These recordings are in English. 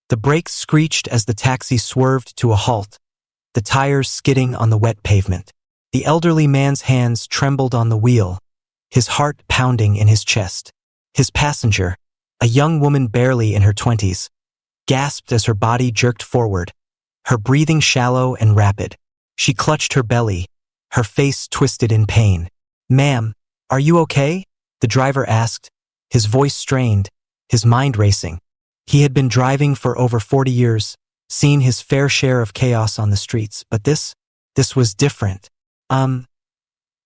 The brakes screeched as the taxi swerved to a halt, the tires skidding on the wet pavement. The elderly man's hands trembled on the wheel, his heart pounding in his chest. His passenger, a young woman barely in her 20s, gasped as her body jerked forward, her breathing shallow and rapid. She clutched her belly, her face twisted in pain. "Ma'am, are you okay?" the driver asked, his voice strained, his mind racing. He had been driving for over 40 years, seen his fair share of chaos on the streets, but this was different. I'm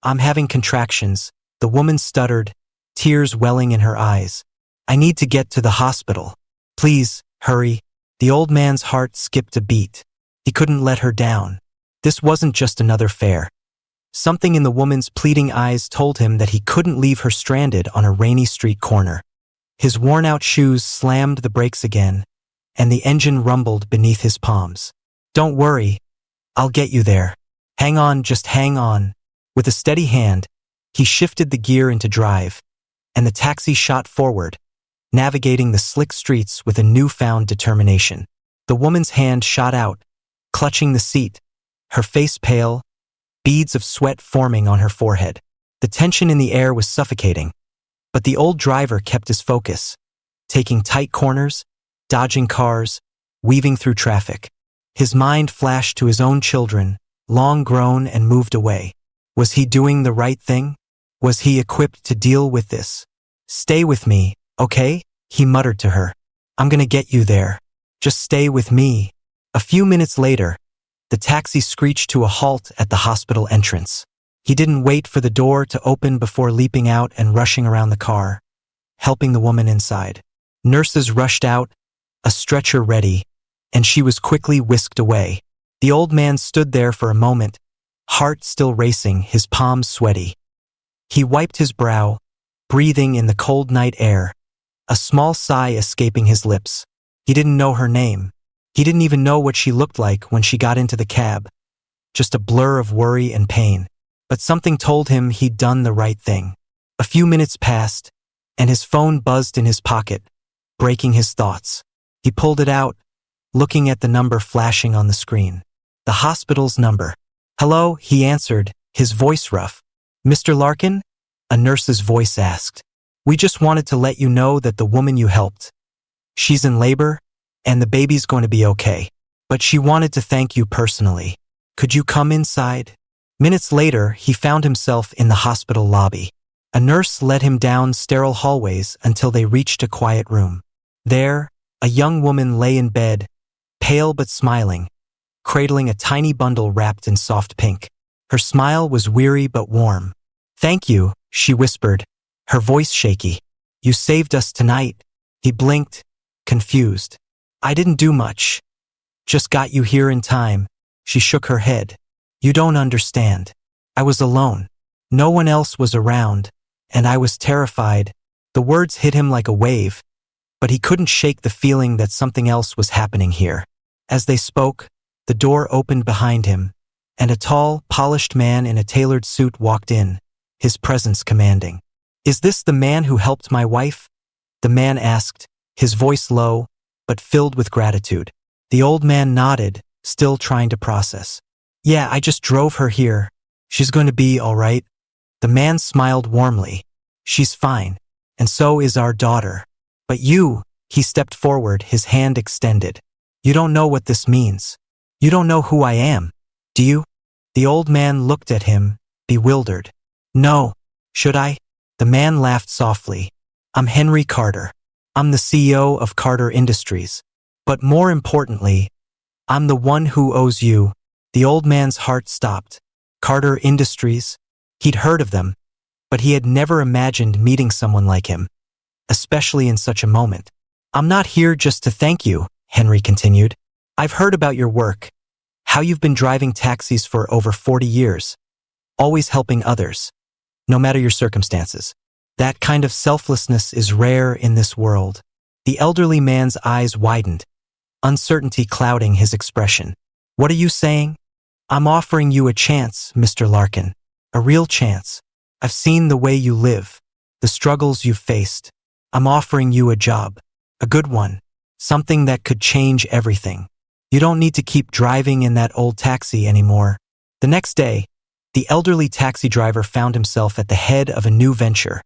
having contractions," the woman stuttered, tears welling in her eyes. "I need to get to the hospital. Please, hurry." The old man's heart skipped a beat. He couldn't let her down. This wasn't just another fare. Something in the woman's pleading eyes told him that he couldn't leave her stranded on a rainy street corner. His worn-out shoes slammed the brakes again, and the engine rumbled beneath his palms. "Don't worry. I'll get you there. Hang on, just hang on." With a steady hand, he shifted the gear into drive, and the taxi shot forward, navigating the slick streets with a newfound determination. The woman's hand shot out, clutching the seat, her face pale, beads of sweat forming on her forehead. The tension in the air was suffocating, but the old driver kept his focus, taking tight corners, dodging cars, weaving through traffic. His mind flashed to his own children, long grown and moved away. Was he doing the right thing? Was he equipped to deal with this? "Stay with me, okay?" he muttered to her. "I'm gonna get you there. Just stay with me." A few minutes later, the taxi screeched to a halt at the hospital entrance. He didn't wait for the door to open before leaping out and rushing around the car, helping the woman inside. Nurses rushed out, a stretcher ready, and she was quickly whisked away. The old man stood there for a moment, heart still racing, his palms sweaty. He wiped his brow, breathing in the cold night air, a small sigh escaping his lips. He didn't know her name. He didn't even know what she looked like when she got into the cab, just a blur of worry and pain. But something told him he'd done the right thing. A few minutes passed, and his phone buzzed in his pocket, breaking his thoughts. He pulled it out, looking at the number flashing on the screen. The hospital's number. "Hello," he answered, his voice rough. "Mr. Larkin?" a nurse's voice asked. "We just wanted to let you know that the woman you helped, she's in labor, and the baby's going to be okay. But she wanted to thank you personally. Could you come inside?" Minutes later, he found himself in the hospital lobby. A nurse led him down sterile hallways until they reached a quiet room. There, a young woman lay in bed, pale but smiling, cradling a tiny bundle wrapped in soft pink. Her smile was weary but warm. "Thank you," she whispered, her voice shaky. "You saved us tonight." He blinked, confused. "I didn't do much. Just got you here in time." She shook her head. "You don't understand. I was alone. No one else was around, and I was terrified." The words hit him like a wave, but he couldn't shake the feeling that something else was happening here. As they spoke, the door opened behind him, and a tall, polished man in a tailored suit walked in, his presence commanding. "Is this the man who helped my wife?" the man asked, his voice low, but filled with gratitude. The old man nodded, still trying to process. "Yeah, I just drove her here. She's going to be all right." The man smiled warmly. "She's fine, and so is our daughter. But you," he stepped forward, his hand extended. "You don't know what this means. You don't know who I am, do you?" The old man looked at him, bewildered. "No. Should I?" The man laughed softly. "I'm Henry Carter. I'm the CEO of Carter Industries. But more importantly, I'm the one who owes you." The old man's heart stopped. Carter Industries? He'd heard of them, but he had never imagined meeting someone like him, especially in such a moment. "I'm not here just to thank you," Henry continued. "I've heard about your work, how you've been driving taxis for over 40 years, always helping others, no matter your circumstances. That kind of selflessness is rare in this world." The elderly man's eyes widened, uncertainty clouding his expression. "What are you saying?" "I'm offering you a chance, Mr. Larkin. A real chance. I've seen the way you live, the struggles you've faced. I'm offering you a job. A good one. something that could change everything. You don't need to keep driving in that old taxi anymore. The next day, the elderly taxi driver found himself at the head of a new venture,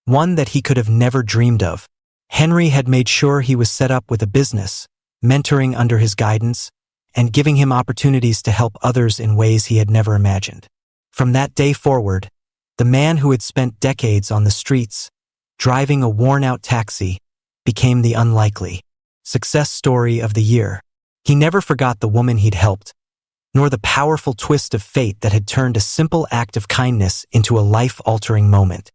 one that he could have never dreamed of. Henry had made sure he was set up with a business, mentoring under his guidance, and giving him opportunities to help others in ways he had never imagined. From that day forward, the man who had spent decades on the streets, driving a worn-out taxi, became the unlikely success story of the year. He never forgot the woman he'd helped, nor the powerful twist of fate that had turned a simple act of kindness into a life-altering moment.